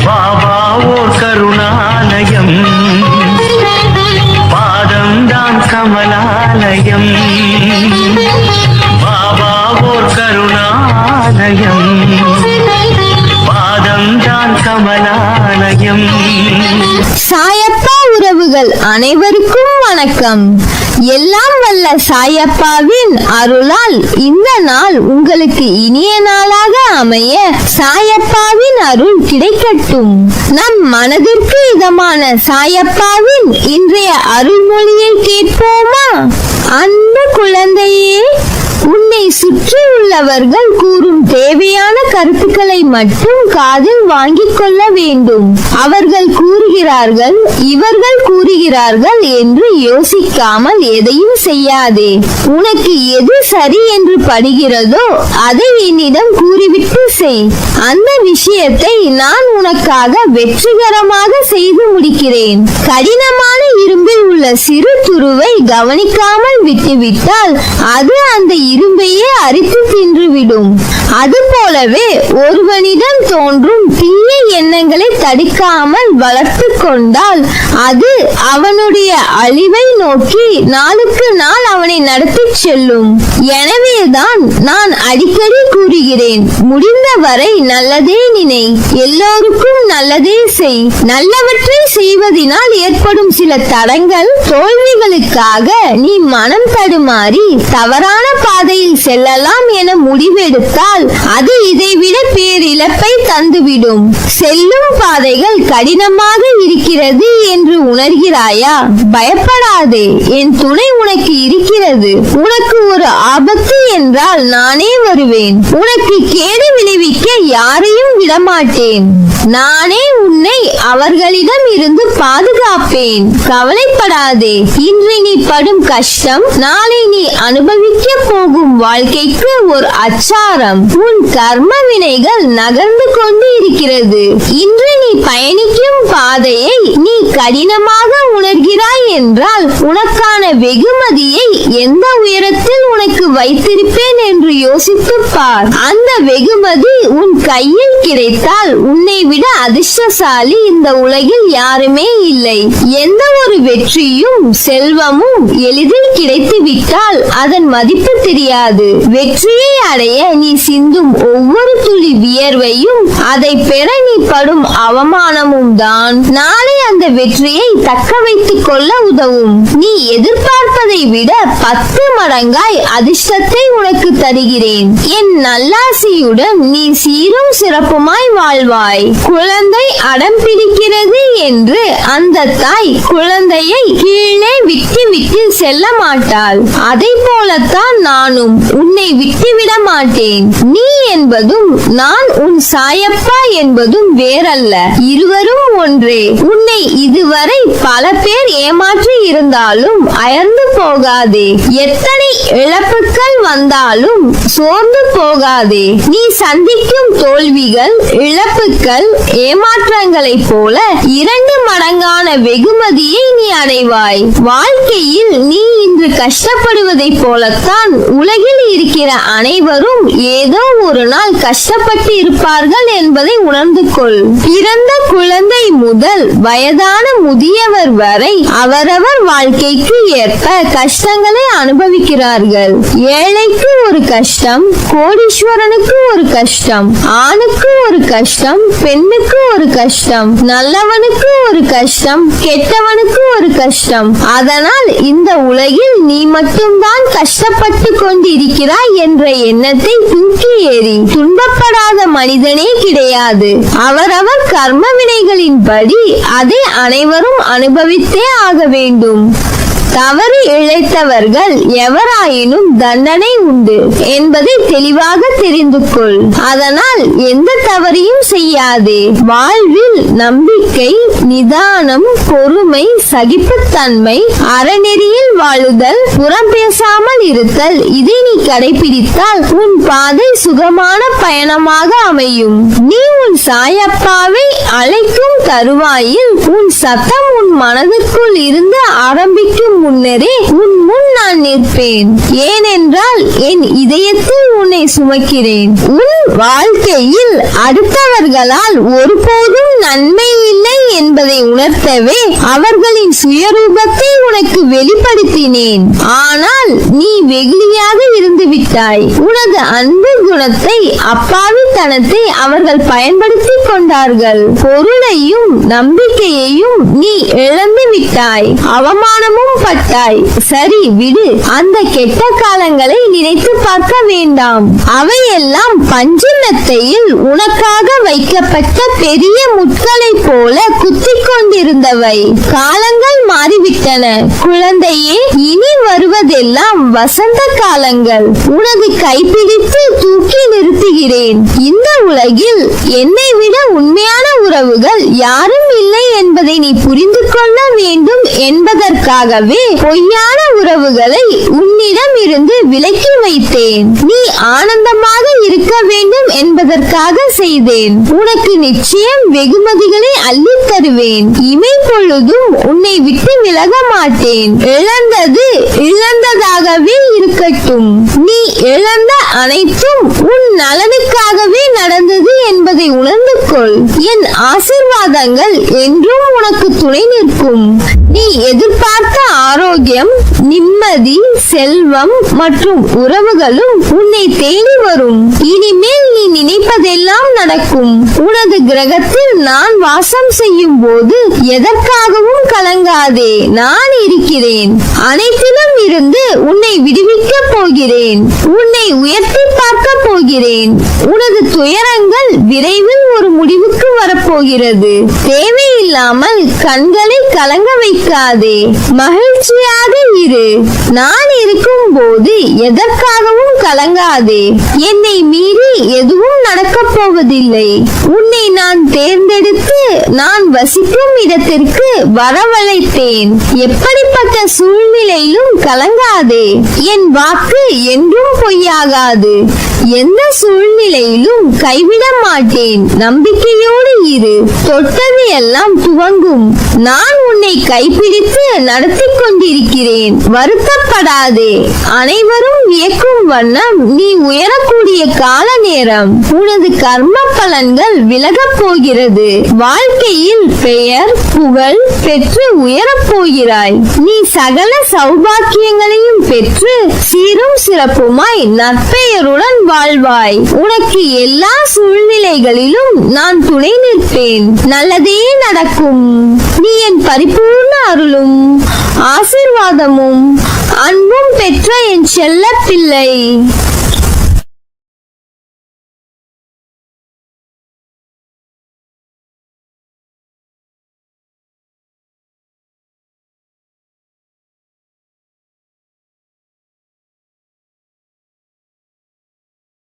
பாபா ஓர் கருணாலயம், பாதம்தான் கமலாலயம். பாபா ஓர் கருணாலயம், பாதம்தான் கமலாலயம். சாயப்பா உறவுகள் அனைவருக்கும் வணக்கம். எல்லாம் வல்ல சாயப்பாவின் அருளால் இந்த நாள் உங்களுக்கு இனிய நாளாக அமைய சாயப்பாவின் அருள் கிடைக்கட்டும். நம் மனதிற்கு இதமான சாயப்பாவின் இன்றைய அருள்மொழியை கேட்போமா? அன்பு குழந்தையே, உன்னை சுற்றி உள்ளவர்கள் கூறும் தேவையான கருத்துக்களை மட்டும் காதில் வாங்கிக் கொள்ள வேண்டும். அவர்கள் கூறுகிறார்கள், இவர்கள் கூறுகிறார்கள் என்று யோசிக்காமல் எதையும் செய்யாதே. உனக்கு எது சரி என்று படுகிறதோ அதை என்னிடம் கூறிவிட்டு செய். அந்த விஷயத்தை நான் உனக்காக வெற்றிகரமாக செய்து முடிக்கிறேன். கடினமான இரும்பில் உள்ள சிறு துருவை கவனிக்காமல் விட்டுவிட்டால் அது அந்த இரும்பையே அரித்து தின்றுவிடும். அதுபோலவே ஒருவனிடம் தோன்றும் தீய எண்ணங்களை தடுக்காமல் வளர்த்து கொண்டால் அது அவனுடைய அழிவை நோக்கி நாளுக்கு நாள் அவனை நடத்தி செல்லும். எனவேதான் நான் அடிக்கடி கூறுகிறேன், முடிந்தவரை நல்லதே நினை, எல்லோருக்கும் நல்லதே செய். நல்லவற்றை செய்வதனால் ஏற்படும் சில தடங்கள், தோல்விகளுக்காக நீ மனம் தடுமாறி தவறான பாதையில் செல்லலாம் என முடிவெடுத்தால் அது இதைவிட பேரிழப்பை தந்துவிடும். செல்லும் பாதைகள் கடினமாக இருக்கிறது என்று உணர்கிறாயா? பயப்படாதே, என் துணை உனக்கு இருக்கிறது. உனக்கு ஒரு ஆபத்து என்றால் நானே வருவேன். உனக்கு கேடு விளைவிக்க யாரையும் விடமாட்டேன். நானே உன்னை அவர்களிடம் இருந்து பாதுகாப்பேன். கவலைப்படாதே. இன்று நீ படும் கஷ்டம் நாளை நீ அனுபவிக்க போகும் வாழ்க்கைக்கு ஒரு அச்சாரம். உன் கர்ம வினைகள் நகர்ந்து கொண்டு இருக்கிறது. இன்று நீ பயணிக்கும் பாதையை நீ கடினமாக உணர்கிறாய் என்றால் உனக்கான வெகுமதியை எந்த உயரத்தில் உனக்கு வைத்திருப்பேன் என்று யோசித்து பார். அந்த வெகுமதி உன் கையில் கிடைத்தால் உன்னை விட அதிர்ஷ்டசாலி இந்த உலகில் யாருமே இல்லை. எந்த ஒரு வெற்றியும் செல்வமும் எளிதில் கிடைத்து விட்டால் அதன் மதிப்பு தெரியாது. வெற்றியை அடைய நீ சிந்தும் ஒவ்வொரு துளி வியர்வையும் அதை பெற நீ படும் அவமானமும் தான் நாளை அந்த வெற்றியை தக்க வைத்துக் கொள்ள உதவும். நீ எதிர்பார்ப்பதை விட 10 மடங்காய் அதிர்ஷ்டத்தை உனக்கு தருகிறேன். என் நல்லாசியுடன் நீ சீரும் சிறப்புமாய் வாழ்வாய். குழந்தை அடம் பிடிக்கிறது என்று அந்த தாய் குழந்தையை கீழே விட்டு விட்டு செல்ல மாட்டாள். அதை போலத்தான் நானும் உன்னை விட்டுவிட மாட்டேன். நீ என்பதும் நான் உன் சாயப்பா என்பதும் வேறல்ல, இருவரும் ஒன்றே. உன்னை இதுவரை பல பேர் ஏமாற்றி இருந்தாலும் அயர்ந்து போகாதே. எத்தனை இழப்புகள் வந்தாலும் சோர்ந்து போகாதே. நீ சந்திக்கும் தோல்விகள், இழப்புகள், ஏமாற்றங்களை போல 2 மடங்கான வெகுமதியை நீ அடைவாய். வாழ்க்கையில் நீ இன்று கஷ்டப்படுவதை போலத்தான் உலகில் இருக்கிற அனைவரும் ஏதோ ஒரு நாள் கஷ்டப்பட்டு இருப்பார்கள் என்பதை உணர்ந்து கொள். பிறந்த குழந்தை முதல் வயதான முதியவர் வரை அவரவர் வாழ்க்கைக்கு ஏற்ப கஷ்டங்களை அனுபவிக்கிறார்கள். ஏழைக்கு ஒரு கஷ்டம், கோடீஸ்வரனுக்கு ஒரு கஷ்டம், ஆணுக்கு ஒரு கஷ்டம், பெண்ணுக்கு ஒரு கஷ்டம், நல்லவனுக்கு ஒரு கஷ்டம், கெட்டவனுக்கு ஒரு கஷ்டம். அதனால் இந்த உலகில் நீ மட்டும்தான் கஷ்டப்பட்டு கொண்டிருக்கிறாய் என்ற எண்ணத்தை தூக்கி ஏறி. துன்பப்படாத மனிதனே கிடையாது. அவரவர் கர்ம வினைகளின்படி அதை அனைவரும் அனுபவித்தே ஆக வேண்டும். தவறு இழைத்தவர்கள் எவராயினும் தண்டனை உண்டு என்பதை தெளிவாக தெரிந்து கொள். அதனால் எந்த தவறையும் செய்யாதே. வாழ்வில் நம்பிக்கை, நிதானம், பொறுமை, சகிப்புத்தன்மை, அறநெறியில் வாழுதல், புறம் பேசாமல் இருத்தல், இதை நீ கடைபிடித்தால் உன் பாதை சுகமான பயணமாக அமையும். நீ உன் சாயப்பாவை அழைக்கும் தருவாயில் உன் சத்தம் உன் மனதுக்குள் இருந்து ஆரம்பிக்கும் முன்னரே உன் முன் நான் நிற்பேன். ஏனென்றால் என் இதயத்தில் உன்னை சுமக்கிறேன். உன் வாழ்க்கையில் அடுத்தவர்களால் ஒருபோதும் நன்மை இல்லை என்பதை உணர்த்தவே அவர்களின் சுயரூபத்தை உனக்கு வெளிப்படுத்தினேன். ஆனால் நீ வெகுளியாக இருந்து விட்டாய். உனது அன்பு குணத்தை, அப்பாவித்தனத்தை அவர்கள் பயன்படுத்திக் கொண்டார்கள். பொருளையும் நம்பிக்கையையும் நீ இழந்து விட்டாய். அவமானமும் பட்டாய். சரி விடு, அந்த கெட்ட காலங்களை நினைத்து பார்க்க வேண்டாம். அவையெல்லாம் பஞ்சமெத்தையில் உனக்காக வைக்கப்பட்ட பெரிய முட்களை போல குத்திக் கொண்டிருந்தவை. காலங்கள் மாறிவிட்டன குழந்தையே. இனி வருவதெல்லாம் வசந்த காலங்கள். உனது கைப்பிடித்து தூக்கி நிறுத்துகிறேன். இந்த உலகில் என்னை விட உண்மையான உறவுகள் யாரும் இல்லை என்பதை நீ புரிந்து கொள்ள வேண்டும் என்பதற்காகவே பொய்யான உறவுகளை உன்னிடம் இருந்து விலக்கி வைத்தேன். நீ ஆனந்தமாக இருக்க வேண்டும் என்பதற்காக செய்தேன். உனக்கு நிச்சயம் வெகுமதிகளை அள்ளித் தருவேன். இமை பொழுதும் உன்னை விட்டு விலக மாட்டேன். இழந்தது இழந்ததாகவே இருக்கட்டும். நீ இழந்த அனைத்தும் உன் நலனுக்காகவே நடந்தது என்பதை உணர்ந்து கொள். என் ஆசீர்வாதங்கள் என்றும் உனக்கு துணை நிற்கும். நீ எதிர்பார்த்த ஆரோக்கியம், நிம்மதி, செல்வம் மற்றும் உறவுகளும் உன்னை தேடி வரும். இனிமேல் நீ நினைப்பதெல்லாம் நடக்கும். உனது கிரகத்தில் நான் வாசம் செய்யும் போது எதற்காகவும் கலங்காதே. நான் இருக்கிறேன். அனைத்திலும் இருந்து உன்னை விடுவிக்க போகிறேன். உன்னை உயர்த்தி பார்க்க போகிறேன். உனது துயரங்கள் விரைவில் ஒரு முடிவுக்கு வரப்போகிறது. தேவையில்லாமல் கண்களை கலங்க வைக்காதே. மகிழ்ச்சியாக இரு. நான் இருக்கும் போது எதற்காகவும் கலங்காதே. என்னை மீறி எதுவும் நடக்கப் போவதில்லை. உன்னை நான் தேர்ந்தெடுத்து நான் வசிக்கும் இடத்திற்கு வரவழைத்தேன். எப்படிப்பட்ட சூழ்நிலையிலும் கலங்காதே. என் வாக்கு என்றும் பொய்யாகாது. எந்த சூழ்நிலையிலும் கைவிட மாட்டேன். நம்பிக்கையோடு இரு. தொட்டது எல்லாம் துவங்கும். நான் உன்னை கைப்பிடித்து நடத்தி கொண்டிருக்கிறேன். வருத்தப்படாதே. அனைவரும் வியக்கும் வண்ணம் நீ உயரக்கூடிய கால நேரம். உனது கர்ம பலன்கள் விலகப் போகிறது. வாழ்க்கையில் பெயர் புகழ் பெற்று உயரப் போகிறாய். நீ சகல சௌபாக்கியங்களையும் பெற்று சீரும் சிறப்புமாய் நற்பெயருடன் வாழ்வாய். உனக்கு எல்லா சூழ்நிலைகளிலும் நான் துணை நிற்பேன். நல்லதே நடக்கும். நீ என் பரிபூர்ண அருளும் ஆசீர்வாதமும் அன்பும் பெற்ற என் செல்ல பிள்ளை.